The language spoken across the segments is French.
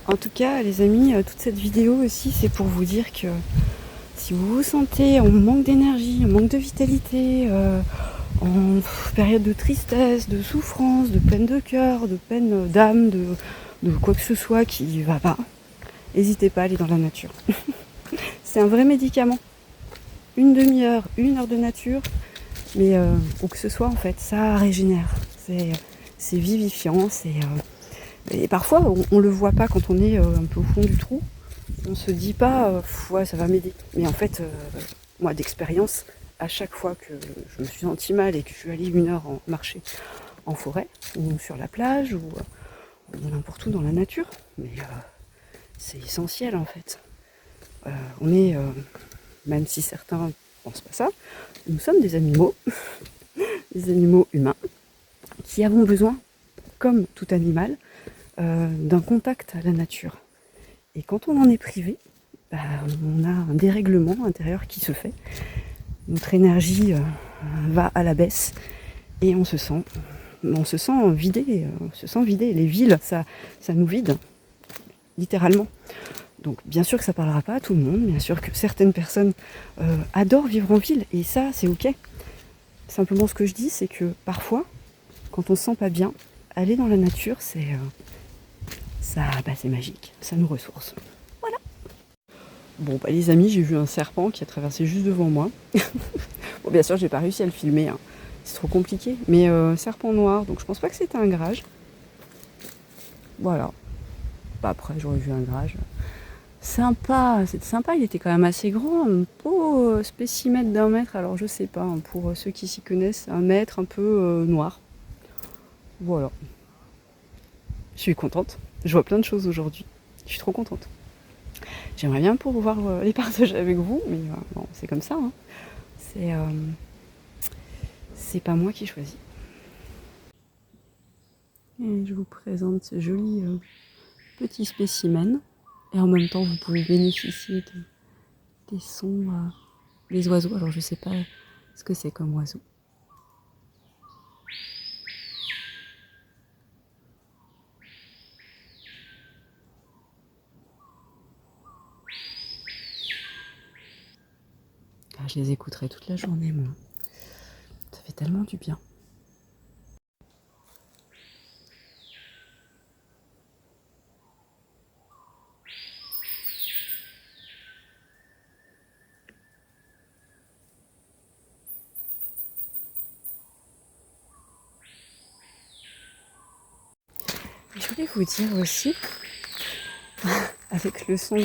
En tout cas, les amis, toute cette vidéo aussi, c'est pour vous dire que si vous vous sentez en manque d'énergie, en manque de vitalité, en période de tristesse, de souffrance, de peine de cœur, de peine d'âme, de quoi que ce soit qui va pas, n'hésitez pas à aller dans la nature. C'est un vrai médicament. Une demi-heure, 1 heure de nature, mais où que ce soit en fait, ça régénère. C'est vivifiant, et parfois on le voit pas quand on est un peu au fond du trou. On se dit pas ouais, ça va m'aider. Mais en fait, moi d'expérience, à chaque fois que je me suis sentie mal et que je suis allée 1 heure marcher en forêt ou sur la plage ou n'importe où dans la nature, mais c'est essentiel en fait. On est, même si certains pensent pas ça, nous sommes des animaux, des animaux humains, qui avons besoin, comme tout animal, d'un contact à la nature. Et quand on en est privé, bah, on a un dérèglement intérieur qui se fait. Notre énergie va à la baisse et on se sent vidé. Les villes, ça nous vide, littéralement. Donc bien sûr que ça parlera pas à tout le monde, bien sûr que certaines personnes adorent vivre en ville, et ça c'est ok. Simplement ce que je dis, c'est que parfois, quand on se sent pas bien, aller dans la nature, c'est magique, ça nous ressource. Voilà. Bon bah les amis, j'ai vu un serpent qui a traversé juste devant moi. Bon bien sûr j'ai pas réussi à le filmer, hein. C'est trop compliqué, mais serpent noir, donc je pense pas que c'était un grage. Voilà. Bah, après j'aurais vu un grage. Sympa, c'était sympa, il était quand même assez grand, un beau spécimen d'1 mètre, alors je sais pas, hein, pour ceux qui s'y connaissent, 1 mètre, un peu noir. Voilà. Je suis contente, je vois plein de choses aujourd'hui, je suis trop contente. J'aimerais bien pouvoir les partager avec vous, mais bon, c'est comme ça, hein. C'est pas moi qui choisis. Et je vous présente ce joli petit spécimen. Et en même temps, vous pouvez bénéficier des sons des oiseaux. Alors, je sais pas ce que c'est comme oiseau. Ah, je les écouterai toute la journée, moi. Ça fait tellement du bien. Je voulais vous dire aussi, avec le son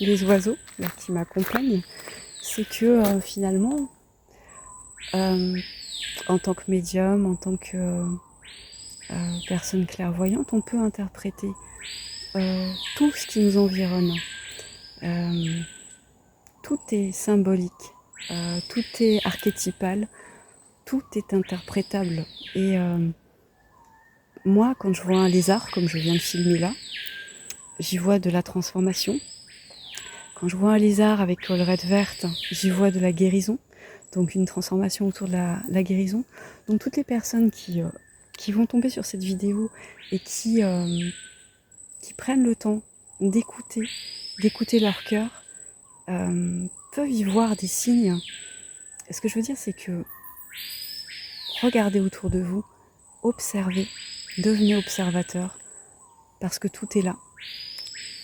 des oiseaux là, qui m'accompagnent, c'est que finalement, en tant que médium, en tant que personne clairvoyante, on peut interpréter tout ce qui nous environne. Tout est symbolique, tout est archétypal, tout est interprétable. Et moi, quand je vois un lézard, comme je viens de filmer là, j'y vois de la transformation. Quand je vois un lézard avec collerette verte, j'y vois de la guérison, donc une transformation autour de la guérison. Donc toutes les personnes qui vont tomber sur cette vidéo et qui prennent le temps d'écouter leur cœur, peuvent y voir des signes. Et ce que je veux dire, c'est que regardez autour de vous, observez, devenez observateur, parce que tout est là.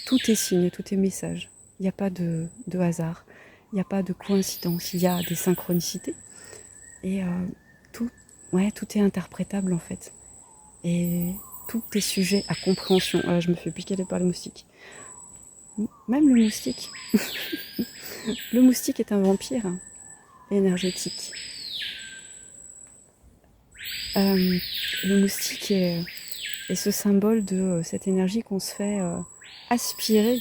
Tout est signe, tout est message. Il n'y a pas de hasard, il n'y a pas de coïncidence, il y a des synchronicités. Et tout est interprétable en fait. Et tout est sujet à compréhension. Je me fais piquer par le moustique. Même le moustique. Le moustique est un vampire énergétique. Le moustique est ce symbole de cette énergie qu'on se fait aspirer,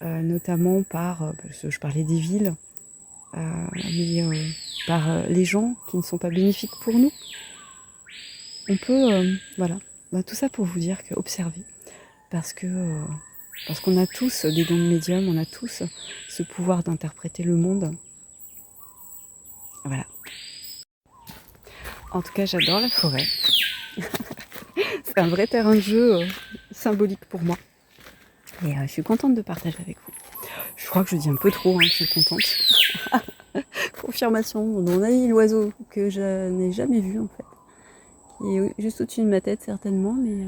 notamment par, parce que je parlais des villes, mais par les gens qui ne sont pas bénéfiques pour nous. On peut, voilà, tout ça pour vous dire que observez, parce qu'on a tous des dons de médium, on a tous ce pouvoir d'interpréter le monde. Voilà. En tout cas, j'adore la forêt. C'est un vrai terrain de jeu symbolique pour moi. Et je suis contente de partager avec vous. Je crois que je dis un peu trop, je suis contente. Confirmation, mon ami l'oiseau que je n'ai jamais vu en fait. Qui est juste au-dessus de ma tête certainement, mais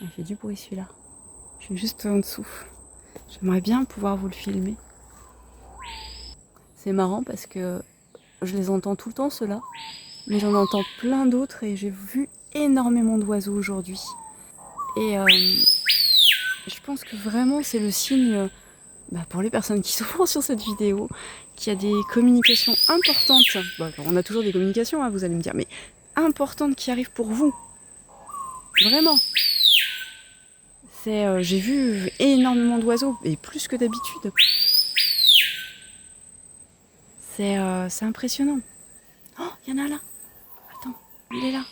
il fait du bruit celui-là. Je suis juste en dessous. J'aimerais bien pouvoir vous le filmer. C'est marrant parce que je les entends tout le temps ceux-là, mais j'en entends plein d'autres et j'ai vu énormément d'oiseaux aujourd'hui. Et je pense que vraiment c'est le signe, pour les personnes qui sont sur cette vidéo, qu'il y a des communications importantes. On a toujours des communications, vous allez me dire, mais importantes qui arrivent pour vous. Vraiment. J'ai vu énormément d'oiseaux, et plus que d'habitude. C'est impressionnant. Oh, il y en a là. Attends, il est là.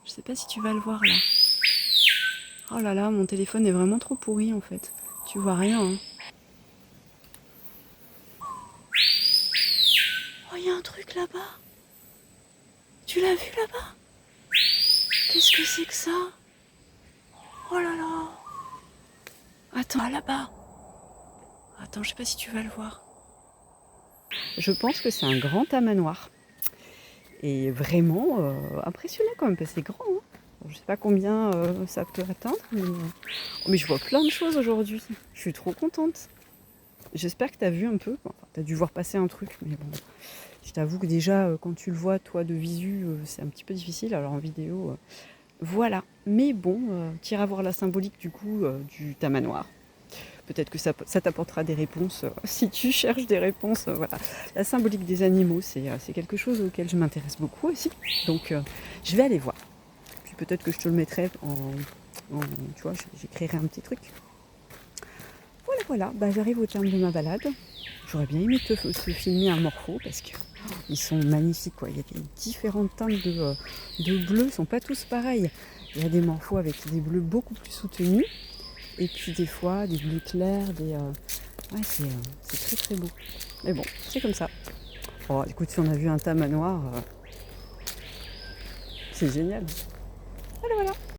Je sais pas si tu vas le voir là. Oh là là, mon téléphone est vraiment trop pourri en fait. Tu vois rien. Oh, il y a un truc là-bas. Tu l'as vu là-bas? Qu'est-ce que c'est que ça? Oh là là. Attends, là-bas. Attends, je sais pas si tu vas le voir. Je pense que c'est un grand tamanoir. Et vraiment impressionnant quand même, parce que c'est grand. Je sais pas combien ça peut atteindre, mais je vois plein de choses aujourd'hui. Je suis trop contente. J'espère que tu as vu un peu. Enfin, tu as dû voir passer un truc, mais bon. Je t'avoue que déjà, quand tu le vois, toi, de visu, c'est un petit peu difficile. Alors en vidéo, voilà. Mais bon, tu iras voir la symbolique du coup du tamanoir. Peut-être que ça t'apportera des réponses si tu cherches des réponses. Voilà. La symbolique des animaux, c'est quelque chose auquel je m'intéresse beaucoup aussi. Donc, je vais aller voir. Puis peut-être que je te le mettrai tu vois, j'écrirai un petit truc. Voilà. J'arrive au terme de ma balade. J'aurais bien aimé te filmer un morpho parce qu'ils sont magnifiques, quoi. Il y a des différentes teintes de bleu, ils sont pas tous pareils. Il y a des morphos avec des bleus beaucoup plus soutenus. Et puis des fois, des bleus clairs, c'est très très beau. Mais bon, c'est comme ça. Oh, écoute, si on a vu un tamanoir, c'est génial. Voilà.